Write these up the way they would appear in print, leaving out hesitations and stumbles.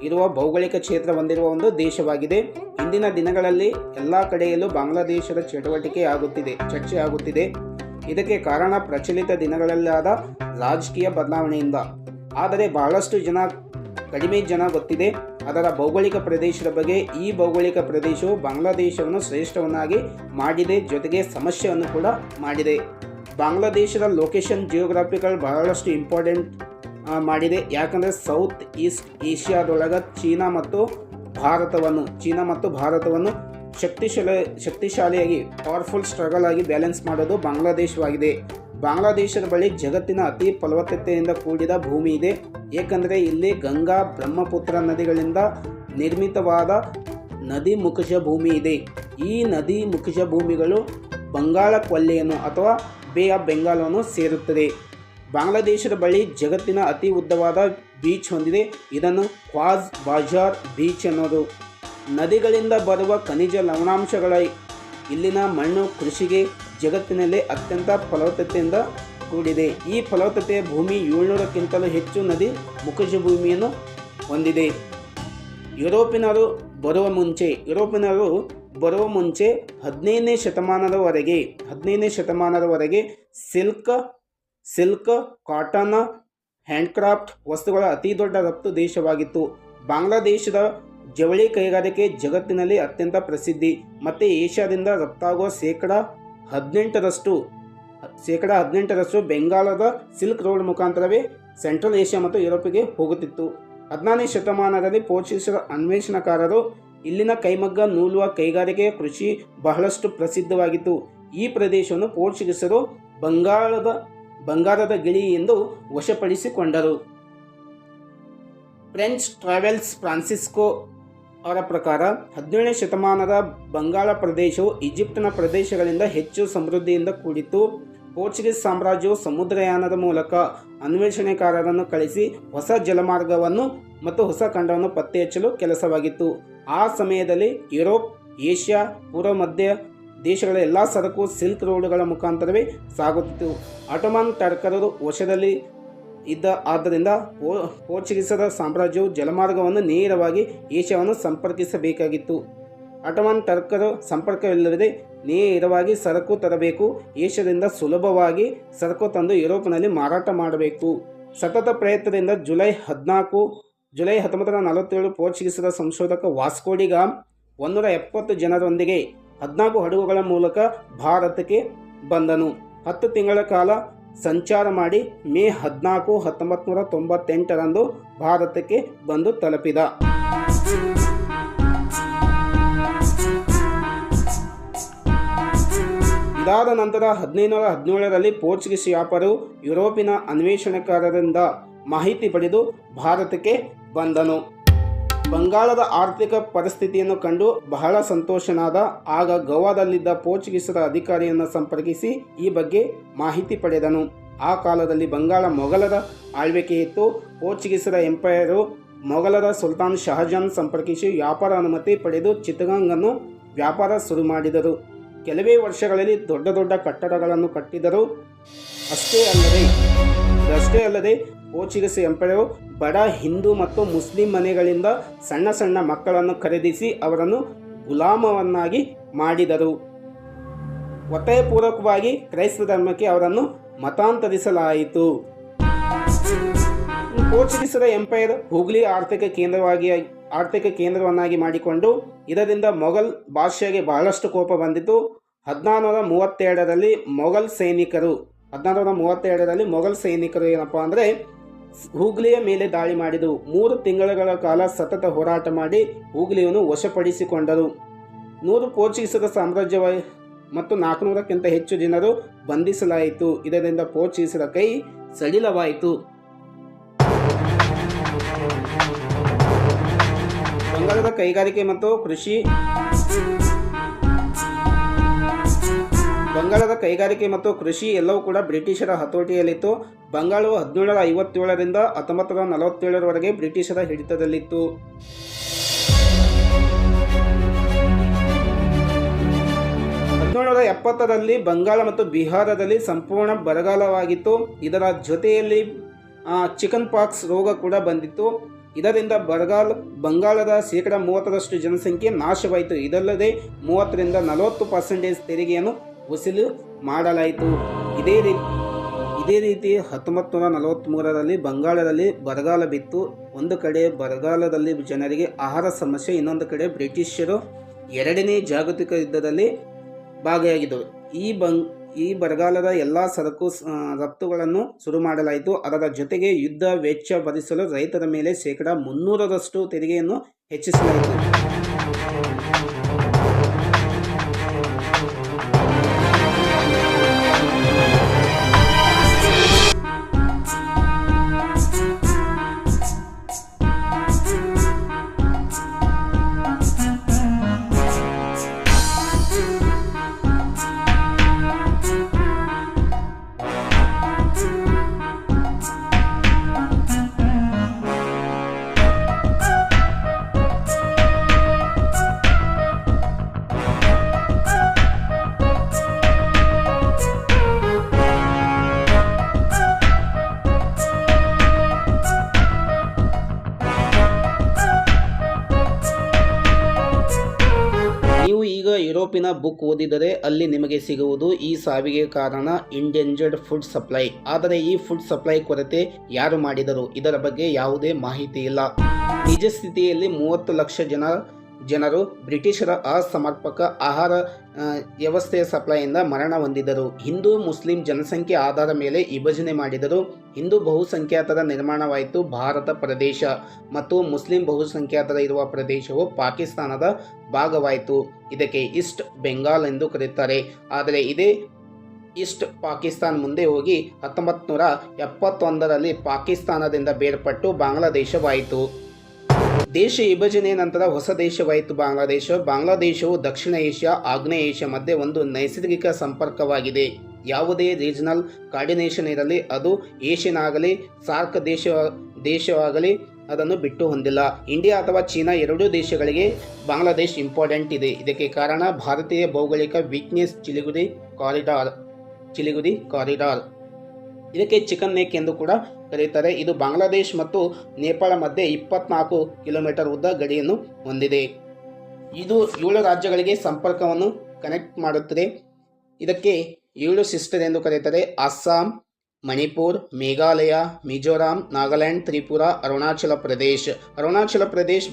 ಇರುವ ಭೌಗೋಳಿಕ ಕ್ಷೇತ್ರ ಹೊಂದಿರುವ ಒಂದು ದೇಶವಾಗಿದೆ. ಇಂದಿನ ದಿನಗಳಲ್ಲಿ ಎಲ್ಲ ಕಡೆಯಲ್ಲೂ ಬಾಂಗ್ಲಾದೇಶದ ಚರ್ಚೆ ಆಗುತ್ತಿದೆ. ಇದಕ್ಕೆ ಕಾರಣ ಪ್ರಚಲಿತ ದಿನಗಳಲ್ಲಾದ ರಾಜಕೀಯ ಬದಲಾವಣೆಯಿಂದ. ಆದರೆ ಬಹಳಷ್ಟು ಕಡಿಮೆ ಜನ ಗೊತ್ತಿದೆ ಅದರ ಭೌಗೋಳಿಕ ಪ್ರದೇಶದ ಬಗ್ಗೆ. ಈ ಭೌಗೋಳಿಕ ಪ್ರದೇಶವು ಬಾಂಗ್ಲಾದೇಶವನ್ನು ಶ್ರೇಷ್ಠವನ್ನಾಗಿ ಮಾಡಿದೆ, ಜೊತೆಗೆ ಸಮಸ್ಯೆಯನ್ನು ಕೂಡ ಮಾಡಿದೆ. ಬಾಂಗ್ಲಾದೇಶದ ಲೊಕೇಶನ್ ಜಿಯೋಗ್ರಾಫಿಕಲ್ ಬಹಳಷ್ಟು ಇಂಪಾರ್ಟೆಂಟ್ ಮಾಡಿದೆ. ಯಾಕಂದರೆ ಸೌತ್ ಈಸ್ಟ್ ಏಷ್ಯಾದೊಳಗೆ ಚೀನಾ ಮತ್ತು ಭಾರತವನ್ನು ಶಕ್ತಿಶಾಲಿಯಾಗಿ ಪವರ್ಫುಲ್ ಸ್ಟ್ರಗಲ್ ಆಗಿ ಬ್ಯಾಲೆನ್ಸ್ ಮಾಡೋದು ಬಾಂಗ್ಲಾದೇಶವಾಗಿದೆ. ಬಾಂಗ್ಲಾದೇಶದ ಬಳಿ ಜಗತ್ತಿನ ಅತಿ ಫಲವತ್ತತೆಯಿಂದ ಕೂಡಿದ ಭೂಮಿ ಇದೆ. ಏಕೆಂದರೆ ಇಲ್ಲಿ ಗಂಗಾ ಬ್ರಹ್ಮಪುತ್ರ ನದಿಗಳಿಂದ ನಿರ್ಮಿತವಾದ ನದಿ ಮುಖಜ ಭೂಮಿ ಇದೆ. ಈ ನದಿ ಮುಖಜ ಭೂಮಿಗಳು ಬಂಗಾಳ ಕೊಲ್ಲಿಯನ್ನು ಅಥವಾ ಬೇ ಆಫ್ ಬೆಂಗಾಲವನ್ನು ಸೇರುತ್ತದೆ. ಬಾಂಗ್ಲಾದೇಶದ ಬಳಿ ಜಗತ್ತಿನ ಅತಿ ಉದ್ದವಾದ ಬೀಚ್ ಹೊಂದಿದೆ. ಇದನ್ನು ಕ್ವಾಜ್ ಬಾಜಾರ್ ಬೀಚ್ ಅನ್ನೋದು. ನದಿಗಳಿಂದ ಬರುವ ಖನಿಜ ಲವಣಾಂಶಗಳ ಇಲ್ಲಿನ ಮಣ್ಣು ಕೃಷಿಗೆ ಜಗತ್ತಿನಲ್ಲೇ ಅತ್ಯಂತ ಫಲವತ್ತತೆಯಿಂದ ಕೂಡಿದೆ. ಈ ಫಲವತ್ತತೆಯ ಭೂಮಿ 700ಕ್ಕಿಂತಲೂ ಹೆಚ್ಚು ನದಿ ಮುಖಜ ಭೂಮಿಯನ್ನು ಹೊಂದಿದೆ. ಯುರೋಪಿನರು ಬರುವ ಮುಂಚೆ 15ನೇ ಶತಮಾನದವರೆಗೆ ಸಿಲ್ಕ್, ಕಾಟನ್, ಹ್ಯಾಂಡ್ಕ್ರಾಫ್ಟ್ ವಸ್ತುಗಳ ಅತಿ ದೊಡ್ಡ ರಫ್ತು ದೇಶವಾಗಿತ್ತು. ಬಾಂಗ್ಲಾದೇಶದ ಜವಳಿ ಕೈಗಾರಿಕೆ ಜಗತ್ತಿನಲ್ಲಿ ಅತ್ಯಂತ ಪ್ರಸಿದ್ಧಿ ಮತ್ತು ಏಷ್ಯಾದಿಂದ ರಫ್ತಾಗುವ ಶೇಕಡ 18% ಬೆಂಗಾಲದ ಸಿಲ್ಕ್ ರೋಡ್ ಮುಖಾಂತರವೇ ಸೆಂಟ್ರಲ್ ಏಷ್ಯಾ ಮತ್ತು ಯುರೋಪಿಗೆ ಹೋಗುತ್ತಿತ್ತು. 14ನೇ ಶತಮಾನದಲ್ಲಿ ಪೋರ್ಚುಗೀಸರ ಅನ್ವೇಷಣಕಾರರು ಇಲ್ಲಿನ ಕೈಮಗ್ಗ ನೂಲುವ ಕೈಗಾರಿಕೆಯ ಕೃಷಿ ಬಹಳಷ್ಟು ಪ್ರಸಿದ್ಧವಾಗಿತ್ತು. ಈ ಪ್ರದೇಶವನ್ನು ಪೋರ್ಚುಗೀಸರು ಬಂಗಾರದ ಗಿಳಿ ಎಂದು ವಶಪಡಿಸಿಕೊಂಡರು. ಫ್ರೆಂಚ್ ಟ್ರಾವೆಲ್ಸ್ ಫ್ರಾನ್ಸಿಸ್ಕೋ ಅವರ ಪ್ರಕಾರ 17ನೇ ಶತಮಾನದ ಬಂಗಾಳ ಪ್ರದೇಶವು ಈಜಿಪ್ಟಿನ ಪ್ರದೇಶಗಳಿಂದ ಹೆಚ್ಚು ಸಮೃದ್ಧಿಯಿಂದ ಕೂಡಿತ್ತು. ಪೋರ್ಚುಗೀಸ್ ಸಾಮ್ರಾಜ್ಯವು ಸಮುದ್ರಯಾನದ ಮೂಲಕ ಅನ್ವೇಷಣೆಕಾರರನ್ನು ಕಳಿಸಿ ಹೊಸ ಜಲಮಾರ್ಗವನ್ನು ಮತ್ತು ಹೊಸ ಖಂಡವನ್ನು ಪತ್ತೆ ಹಚ್ಚಲು ಕೆಲಸವಾಗಿತ್ತು. ಆ ಸಮಯದಲ್ಲಿ ಯುರೋಪ್, ಏಷ್ಯಾ, ಪೂರ್ವ ಮಧ್ಯ ದೇಶಗಳ ಎಲ್ಲ ಸರಕು ಸಿಲ್ಕ್ ರೋಡ್ಗಳ ಮುಖಾಂತರವೇ ಸಾಗುತ್ತಿತ್ತು. ಆಟೋಮನ್ ಟರ್ಕರು ವಶದಲ್ಲಿ ಆದ್ದರಿಂದ ಪೋರ್ಚುಗೀಸರ ಸಾಮ್ರಾಜ್ಯವು ಜಲಮಾರ್ಗವನ್ನು ನೇರವಾಗಿ ಏಷ್ಯಾವನ್ನು ಸಂಪರ್ಕಿಸಬೇಕಾಗಿತ್ತು. ಆಟೋಮನ್ ಟರ್ಕರು ಸಂಪರ್ಕವಿಲ್ಲದೆ ನೇರವಾಗಿ ಸರಕು ತರಬೇಕು. ಏಷ್ಯಾದಿಂದ ಸುಲಭವಾಗಿ ಸರಕು ತಂದು ಯುರೋಪ್ನಲ್ಲಿ ಮಾರಾಟ ಮಾಡಬೇಕು. ಸತತ ಪ್ರಯತ್ನದಿಂದ ಜುಲೈ 1947 ಪೋರ್ಚುಗೀಸರ ಸಂಶೋಧಕ ವಾಸ್ಕೋ ಡಿ ಗಾಮ 170 ಜನರೊಂದಿಗೆ 14 ಹಡಗುಗಳ ಮೂಲಕ ಭಾರತಕ್ಕೆ ಬಂದನು. 10 ತಿಂಗಳ ಕಾಲ ಸಂಚಾರ ಮಾಡಿ ಮೇ 14, 1998 ಭಾರತಕ್ಕೆ ಬಂದು ತಲುಪಿದ. ಇದಾದ ನಂತರ 1517 ಪೋರ್ಚುಗೀಸ್ ವ್ಯಾಪಾರವು ಯುರೋಪಿನ ಅನ್ವೇಷಣೆಕಾರರಿಂದ ಮಾಹಿತಿ ಪಡೆದು ಭಾರತಕ್ಕೆ ಬಂದನು. ಬಂಗಾಳದ ಆರ್ಥಿಕ ಪರಿಸ್ಥಿತಿಯನ್ನು ಕಂಡು ಬಹಳ ಸಂತೋಷನಾದ. ಆಗ ಗೋವಾದಲ್ಲಿದ್ದ ಪೋರ್ಚುಗೀಸರ ಅಧಿಕಾರಿಯನ್ನು ಸಂಪರ್ಕಿಸಿ ಈ ಬಗ್ಗೆ ಮಾಹಿತಿ ಪಡೆದನು. ಆ ಕಾಲದಲ್ಲಿ ಬಂಗಾಳ ಮೊಘಲರ ಆಳ್ವಿಕೆಯಿತ್ತು. ಪೋರ್ಚುಗೀಸರ ಎಂಪೈರು ಮೊಘಲರ ಸುಲ್ತಾನ್ ಶಹಜಾನ್ ಸಂಪರ್ಕಿಸಿ ವ್ಯಾಪಾರ ಅನುಮತಿ ಪಡೆದು ಚಿತ್ತಗಾಂಗನ್ನು ವ್ಯಾಪಾರ ಶುರು ಮಾಡಿದರು. ಕೆಲವೇ ವರ್ಷಗಳಲ್ಲಿ ದೊಡ್ಡ ದೊಡ್ಡ ಕಟ್ಟಡಗಳನ್ನು ಕಟ್ಟಿದರು. ಅಷ್ಟೇ ಅಲ್ಲದೆ ಪೋರ್ಚುಗೀಸ್ ಎಂಪೈರು ಬಡ ಹಿಂದೂ ಮತ್ತು ಮುಸ್ಲಿಂ ಮನೆಗಳಿಂದ ಸಣ್ಣ ಸಣ್ಣ ಮಕ್ಕಳನ್ನು ಖರೀದಿಸಿ ಅವರನ್ನು ಗುಲಾಮವನ್ನಾಗಿ ಮಾಡಿದರು. ಒತ್ತಾಯಪೂರ್ವಕವಾಗಿ ಕ್ರೈಸ್ತ ಧರ್ಮಕ್ಕೆ ಅವರನ್ನು ಮತಾಂತರಿಸಲಾಯಿತು. ಪೋರ್ಚುಗೀಸರ ಎಂಪೈರ್ ಹೂಗ್ಲಿ ಆರ್ಥಿಕ ಕೇಂದ್ರವನ್ನಾಗಿ ಮಾಡಿಕೊಂಡು ಇದರಿಂದ ಮೊಘಲ್ ಬಾದ್ಶಾಗೆ ಬಹಳಷ್ಟು ಕೋಪ ಬಂದಿತು. 1632 ಮೊಘಲ್ ಸೈನಿಕರು ಏನಪ್ಪ ಅಂದರೆ ಹೂಗ್ಲಿಯ ಮೇಲೆ ದಾಳಿ ಮಾಡಿದರು. 3 ತಿಂಗಳ ಕಾಲ ಸತತ ಹೋರಾಟ ಮಾಡಿ ಹೂಗ್ಲಿಯನ್ನು ವಶಪಡಿಸಿಕೊಂಡರು. 100 ಪೋರ್ಚುಗೀಸರ ಸಾಮ್ರಾಜ್ಯ ಮತ್ತು 400ಕ್ಕಿಂತ ಹೆಚ್ಚು ಜನರು ಬಂಧಿಸಲಾಯಿತು. ಇದರಿಂದ ಪೋರ್ಚುಗೀಸರ ಕೈ ಸಡಿಲವಾಯಿತು. ಬಂಗಾಳದ ಕೈಗಾರಿಕೆ ಮತ್ತು ಕೃಷಿ ಎಲ್ಲವೂ ಕೂಡ ಬ್ರಿಟಿಷರ ಹತೋಟಿಯಲ್ಲಿತ್ತು. ಬಂಗಾಳವು 1757ರಿಂದ 1947 ಬ್ರಿಟಿಷರ ಹಿಡಿತದಲ್ಲಿತ್ತು. 1770ರಲ್ಲಿ ಬಂಗಾಳ ಮತ್ತು ಬಿಹಾರದಲ್ಲಿ ಸಂಪೂರ್ಣ ಬರಗಾಲವಾಗಿತ್ತು. ಇದರ ಜೊತೆಯಲ್ಲಿ ಚಿಕನ್ ಪಾಕ್ಸ್ ರೋಗ ಕೂಡ ಬಂದಿತ್ತು. ಇದರಿಂದ ಬಂಗಾಳದ 30% ಜನಸಂಖ್ಯೆ ನಾಶವಾಯಿತು. ಇದಲ್ಲದೆ 30ರಿಂದ 40% ತೆರಿಗೆಯನ್ನು ವಸೂಲು ಮಾಡಲಾಯಿತು. ಇದೇ ರೀತಿ 1943ರಲ್ಲಿ ಬಂಗಾಳದಲ್ಲಿ ಬರಗಾಲ ಬಿತ್ತು. ಒಂದು ಕಡೆ ಬರಗಾಲದಲ್ಲಿ ಜನರಿಗೆ ಆಹಾರ ಸಮಸ್ಯೆ, ಇನ್ನೊಂದು ಕಡೆ ಬ್ರಿಟಿಷರು 2ನೇ ಜಾಗತಿಕ ಯುದ್ಧದಲ್ಲಿ ಭಾಗಿಯಾಗಿದ್ದರು. ಈ ಬರಗಾಲದ ಎಲ್ಲ ಸರಕು ರಫ್ತುಗಳನ್ನು ಶುರು ಮಾಡಲಾಯಿತು. ಅದರ ಜೊತೆಗೆ ಯುದ್ಧ ವೆಚ್ಚ ಭರಿಸಲು ರೈತರ ಮೇಲೆ 300ರಷ್ಟು ತೆರಿಗೆಯನ್ನು ಹೆಚ್ಚಿಸಲಾಯಿತು. ನೀವು ಈಗ ಯುರೋಪಿನ ಬುಕ್ ಓದಿದರೆ ಅಲ್ಲಿ ನಿಮಗೆ ಸಿಗುವುದು ಈ ಸಾವಿಗೆ ಕಾರಣ ಎಂಡೇಂಜರ್ಡ್ ಫುಡ್ ಸಪ್ಲೈ. ಆದರೆ ಈ ಫುಡ್ ಸಪ್ಲೈ ಕೊರತೆ ಯಾರು ಮಾಡಿದರು? ಇದರ ಬಗ್ಗೆ ಯಾವುದೇ ಮಾಹಿತಿ ಇಲ್ಲ. ನಿಜ ಸ್ಥಿತಿಯಲ್ಲಿ 30 ಲಕ್ಷ ಜನರು ಬ್ರಿಟಿಷರ ಅಸಮರ್ಪಕ ಆಹಾರ ವ್ಯವಸ್ಥೆಯ ಸಪ್ಲೈಯಿಂದ ಮರಣ ಹೊಂದಿದರು. ಹಿಂದೂ ಮುಸ್ಲಿಂ ಜನಸಂಖ್ಯೆ ಆಧಾರದ ಮೇಲೆ ವಿಭಜನೆ ಮಾಡಿದರು. ಹಿಂದೂ ಬಹುಸಂಖ್ಯಾತರ ನಿರ್ಮಾಣವಾಯಿತು ಭಾರತ ಪ್ರದೇಶ ಮತ್ತು ಮುಸ್ಲಿಂ ಬಹುಸಂಖ್ಯಾತರ ಇರುವ ಪ್ರದೇಶವು ಪಾಕಿಸ್ತಾನದ ಭಾಗವಾಯಿತು. ಇದಕ್ಕೆ ಈಸ್ಟ್ ಬೆಂಗಾಲ್ ಎಂದು ಕರೆಯುತ್ತಾರೆ. ಆದರೆ ಇದೇ ಈಸ್ಟ್ ಪಾಕಿಸ್ತಾನ್ ಮುಂದೆ ಹೋಗಿ 1971ರಲ್ಲಿ ಪಾಕಿಸ್ತಾನದಿಂದ ಬೇರ್ಪಟ್ಟು ಬಾಂಗ್ಲಾದೇಶವಾಯಿತು. ದೇಶ ವಿಭಜನೆಯ ನಂತರ ಹೊಸ ದೇಶವಾಯಿತು ಬಾಂಗ್ಲಾದೇಶ. ಬಾಂಗ್ಲಾದೇಶವು ದಕ್ಷಿಣ ಏಷ್ಯಾ, ಆಗ್ನೇಯ ಏಷ್ಯಾ ಮಧ್ಯೆ ಒಂದು ನೈಸರ್ಗಿಕ ಸಂಪರ್ಕವಾಗಿದೆ. ಯಾವುದೇ ರೀಜನಲ್ ಕೋಆರ್ಡಿನೇಷನ್ ಇರಲಿ, ಅದು ಏಷ್ಯನ್ ಆಗಲಿ ಸಾರ್ಕ್ ದೇಶವಾಗಲಿ ಅದನ್ನು ಬಿಟ್ಟು ಹೊಂದಿಲ್ಲ. ಇಂಡಿಯಾ ಅಥವಾ ಚೀನಾ ಎರಡೂ ದೇಶಗಳಿಗೆ ಬಾಂಗ್ಲಾದೇಶ್ ಇಂಪಾರ್ಟೆಂಟ್ ಇದೆ. ಇದಕ್ಕೆ ಕಾರಣ ಭಾರತೀಯ ಭೌಗೋಳಿಕ ವೀಕ್ನೆಸ್ ಚಿಲಿಗುರಿ ಕಾರಿಡಾರ್. ಇದಕ್ಕೆ ಚಿಕನ್ ನೆಕ್ ಎಂದು ಕೂಡ ಕರೆಯುತ್ತಾರೆ. ಇದು ಬಾಂಗ್ಲಾದೇಶ್ ಮತ್ತು ನೇಪಾಳ ಮಧ್ಯೆ 24 ಕಿಲೋಮೀಟರ್ ಉದ್ದ ಗಡಿಯನ್ನು ಹೊಂದಿದೆ. ಇದು 7 ರಾಜ್ಯಗಳಿಗೆ ಸಂಪರ್ಕವನ್ನು ಕನೆಕ್ಟ್ ಮಾಡುತ್ತದೆ. ಇದಕ್ಕೆ 7 ಸಿಸ್ಟರ್ ಎಂದು ಕರೆಯುತ್ತಾರೆ: ಅಸ್ಸಾಂ, ಮಣಿಪುರ್, ಮೇಘಾಲಯ, ಮಿಜೋರಾಂ, ನಾಗಾಲ್ಯಾಂಡ್, ತ್ರಿಪುರಾ, ಅರುಣಾಚಲ ಪ್ರದೇಶ್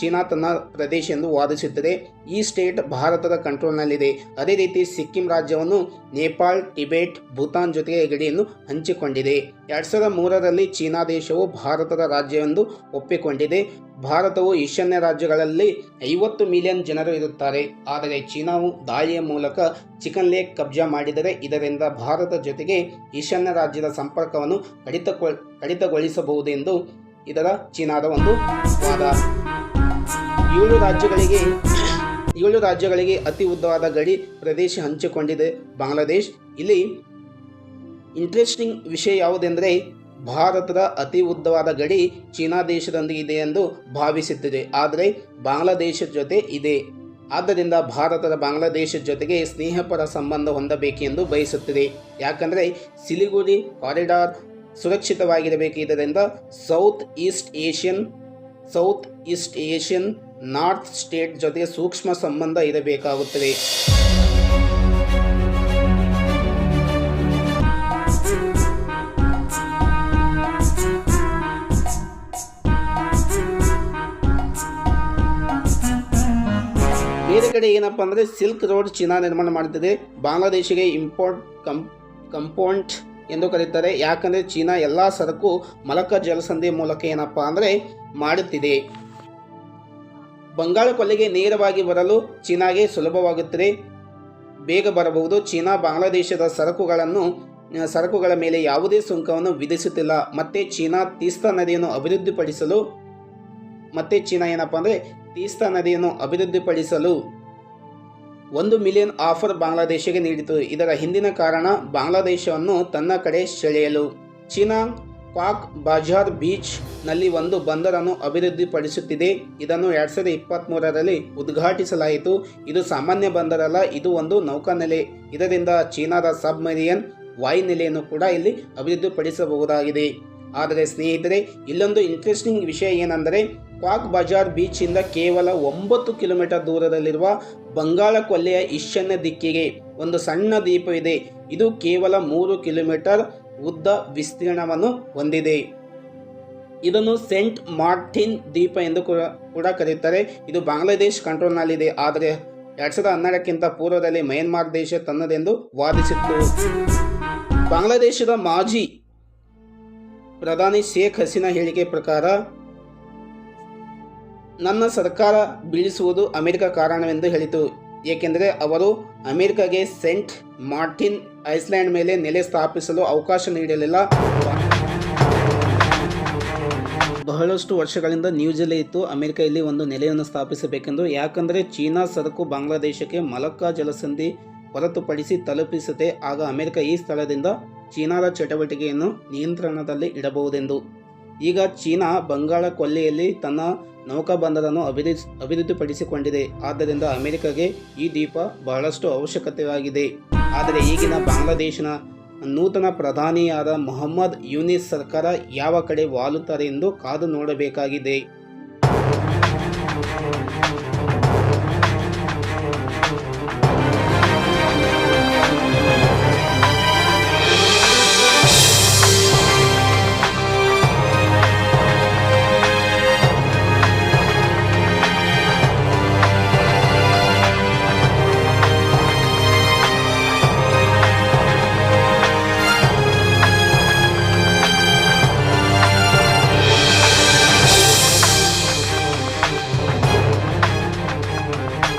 ಚೀನಾ ತನ್ನ ಪ್ರದೇಶ ಎಂದು ವಾದಿಸುತ್ತದೆ. ಈ ಸ್ಟೇಟ್ ಭಾರತದ ಕಂಟ್ರೋಲ್ನಲ್ಲಿದೆ. ಅದೇ ರೀತಿ ಸಿಕ್ಕಿಂ ರಾಜ್ಯವನ್ನು ನೇಪಾಳ, ಟಿಬೆಟ್, ಭೂತಾನ್ ಜೊತೆಗೆ ಗಡಿಯನ್ನು ಹಂಚಿಕೊಂಡಿದೆ. 2003ರಲ್ಲಿ ಚೀನಾ ದೇಶವು ಭಾರತದ ರಾಜ್ಯವೆಂದು ಒಪ್ಪಿಕೊಂಡಿದೆ. ಭಾರತವು ಈಶಾನ್ಯ ರಾಜ್ಯಗಳಲ್ಲಿ 50 ಮಿಲಿಯನ್ ಜನರು ಇರುತ್ತಾರೆ. ಆದರೆ ಚೀನಾವು ದಾಳಿಯ ಮೂಲಕ ಚಿಕನ್ ಲೇಕ್ ಕಬ್ಜಾ ಮಾಡಿದರೆ ಇದರಿಂದ ಭಾರತ ಜೊತೆಗೆ ಈಶಾನ್ಯ ರಾಜ್ಯದ ಸಂಪರ್ಕವನ್ನು ಕಡಿತಗೊಳಿಸಬಹುದೆಂದು ಇದರ ಚೀನಾದ ಒಂದು ವಾದ. 7 ರಾಜ್ಯಗಳಿಗೆ ಅತಿ ಉದ್ದವಾದ ಗಡಿ ಪ್ರದೇಶ ಹಂಚಿಕೊಂಡಿದೆ ಬಾಂಗ್ಲಾದೇಶ್. ಇಲ್ಲಿ ಇಂಟ್ರೆಸ್ಟಿಂಗ್ ವಿಷಯ ಯಾವುದೆಂದರೆ ಭಾರತದ ಅತಿ ಉದ್ದವಾದ ಗಡಿ ಚೀನಾ ದೇಶದೊಂದಿಗೆ ಇದೆ ಎಂದು ಭಾವಿಸುತ್ತಿದೆ, ಆದರೆ ಬಾಂಗ್ಲಾದೇಶ ಜೊತೆ ಇದೆ. ಆದ್ದರಿಂದ ಭಾರತದ ಬಾಂಗ್ಲಾದೇಶ ಜೊತೆಗೆ ಸ್ನೇಹಪರ ಸಂಬಂಧ ಹೊಂದಬೇಕೆಂದು ಬಯಸುತ್ತಿದೆ. ಯಾಕಂದರೆ ಸಿಲಿಗುರಿ ಕಾರಿಡಾರ್ ಸುರಕ್ಷಿತವಾಗಿರಬೇಕು. ಇದರಿಂದ south East Asian north state ಜೊತೆಗೆ ಸೂಕ್ಷ್ಮ ಸಂಬಂಧ ಇರಬೇಕಾಗುತ್ತದೆ. ಬೇರೆ ಕಡೆ ಏನಪ್ಪ ಅಂದರೆ ಸಿಲ್ಕ್ ರೋಡ್ ಚೀನಾ ನಿರ್ಮಾಣ ಮಾಡುತ್ತದೆ. ಬಾಂಗ್ಲಾದೇಶಿಗೆ ಕಂಪೌಂಡ್ ಎಂದು ಕರೆಯುತ್ತಾರೆ. ಯಾಕಂದರೆ ಚೀನಾ ಎಲ್ಲ ಸರಕು ಮಲಕ ಜಲಸಂಧಿ ಮೂಲಕ ಏನಪ್ಪ ಅಂದರೆ ಮಾಡುತ್ತಿದೆ. ಬಂಗಾಳ ಕೊಲ್ಲಿಗೆ ನೇರವಾಗಿ ಬರಲು ಚೀನಾಗೆ ಸುಲಭವಾಗುತ್ತದೆ, ಬೇಗ ಬರಬಹುದು. ಚೀನಾ ಬಾಂಗ್ಲಾದೇಶದ ಸರಕುಗಳ ಮೇಲೆ ಯಾವುದೇ ಸುಂಕವನ್ನು ವಿಧಿಸುತ್ತಿಲ್ಲ. ಮತ್ತೆ ಚೀನಾ ತೀಸ್ತಾ ನದಿಯನ್ನು ಅಭಿವೃದ್ಧಿಪಡಿಸಲು 1 ಮಿಲಿಯನ್ ಆಫರ್ ಬಾಂಗ್ಲಾದೇಶಕ್ಕೆ ನೀಡಿತು. ಇದರ ಹಿಂದಿನ ಕಾರಣ ಬಾಂಗ್ಲಾದೇಶವನ್ನು ತನ್ನ ಕಡೆ ಸೆಳೆಯಲು ಚೀನಾ ಕಾಕ್ ಬಜಾರ್ ಬೀಚ್ ನಲ್ಲಿ ಒಂದು ಬಂದರನ್ನು ಅಭಿವೃದ್ಧಿಪಡಿಸುತ್ತಿದೆ. ಇದನ್ನು 2023ರಲ್ಲಿ ಉದ್ಘಾಟಿಸಲಾಯಿತು. ಇದು ಸಾಮಾನ್ಯ ಬಂದರಲ್ಲ, ಇದು ಒಂದು ನೌಕಾನೆಲೆ. ಇದರಿಂದ ಚೀನಾದ ಸಬ್ಮರೀನ್ ವಾಯುನೆಲೆಯನ್ನು ಕೂಡ ಇಲ್ಲಿ ಅಭಿವೃದ್ಧಿಪಡಿಸಬಹುದಾಗಿದೆ. ಆದರೆ ಸ್ನೇಹಿತರೆ, ಇಲ್ಲೊಂದು ಇಂಟ್ರೆಸ್ಟಿಂಗ್ ವಿಷಯ ಏನೆಂದರೆ, ಕಾಕ್ ಬಜಾರ್ ಬೀಚಿಂದ ಕೇವಲ 9 ಕಿಲೋಮೀಟರ್ ದೂರದಲ್ಲಿರುವ ಬಂಗಾಳ ಕೊಲ್ಲಿಯ ಈಶಾನ್ಯ ದಿಕ್ಕಿಗೆ ಒಂದು ಸಣ್ಣ ದ್ವೀಪವಿದೆ. ಇದು ಕೇವಲ 3 ಕಿಲೋಮೀಟರ್ ಉದ್ದ ವಿಸ್ತೀರ್ಣವನ್ನು ಹೊಂದಿದೆ. ಇದನ್ನು ಸೆಂಟ್ ಮಾರ್ಟಿನ್ ದ್ವೀಪ ಎಂದು ಕೂಡ ಕರೆಯುತ್ತಾರೆ. ಇದು ಬಾಂಗ್ಲಾದೇಶ್ ಕಂಟ್ರೋಲ್ನಲ್ಲಿದೆ, ಆದರೆ 2012ಕ್ಕಿಂತ ಪೂರ್ವದಲ್ಲಿ ಮಯನ್ಮಾರ್ ದೇಶ ತನ್ನದೆಂದು ವಾದಿಸಿತ್ತು. ಬಾಂಗ್ಲಾದೇಶದ ಮಾಜಿ ಪ್ರಧಾನಿ ಶೇಖ್ ಹಸೀನಾ ಹೇಳಿಕೆ ಪ್ರಕಾರ, ನನ್ನ ಸರ್ಕಾರ ಬೀಳಿಸುವುದು ಅಮೆರಿಕ ಕಾರಣವೆಂದು ಹೇಳಿತು, ಏಕೆಂದರೆ ಅವರು ಅಮೆರಿಕಗೆ ಸೆಂಟ್ ಮಾರ್ಟಿನ್ ಐಸ್ಲ್ಯಾಂಡ್ ಮೇಲೆ ನೆಲೆ ಸ್ಥಾಪಿಸಲು ಅವಕಾಶ ನೀಡಲಿಲ್ಲ. ಬಹಳಷ್ಟು ವರ್ಷಗಳಿಂದ ನ್ಯೂಸಲ್ಲೇ ಇತ್ತು ಅಮೆರಿಕ ಇಲ್ಲಿ ಒಂದು ನೆಲೆಯನ್ನು ಸ್ಥಾಪಿಸಬೇಕೆಂದು. ಯಾಕಂದರೆ ಚೀನಾ ಸರಕು ಬಾಂಗ್ಲಾದೇಶಕ್ಕೆ ಮಲಕ್ಕಾ ಜಲಸಂಧಿ ಹೊರತುಪಡಿಸಿ ತಲುಪಿಸುತ್ತೆ. ಆಗ ಅಮೆರಿಕ ಈ ಸ್ಥಳದಿಂದ ಚೀನಾದ ಚಟುವಟಿಕೆಯನ್ನು ನಿಯಂತ್ರಣದಲ್ಲಿ ಇಡಬಹುದೆಂದು. ಈಗ ಚೀನಾ ಬಂಗಾಳ ಕೊಲ್ಲಿಯಲ್ಲಿ ತನ್ನ ನೌಕಾಬಂದರನ್ನು ಅಭಿವೃದ್ಧಿಪಡಿಸಿಕೊಂಡಿದೆ. ಆದ್ದರಿಂದ ಅಮೆರಿಕಗೆ ಈ ದ್ವೀಪ ಬಹಳಷ್ಟು ಅವಶ್ಯಕತೆಯಾಗಿದೆ. ಆದರೆ ಈಗಿನ ಬಾಂಗ್ಲಾದೇಶನ ನೂತನ ಪ್ರಧಾನಿಯಾದ ಮೊಹಮ್ಮದ್ ಯೂನಿಸ್ ಸರ್ಕಾರ ಯಾವ ಕಡೆ ವಾಲುತ್ತಾರೆ ಎಂದು ಕಾದು ನೋಡಬೇಕಾಗಿದೆ.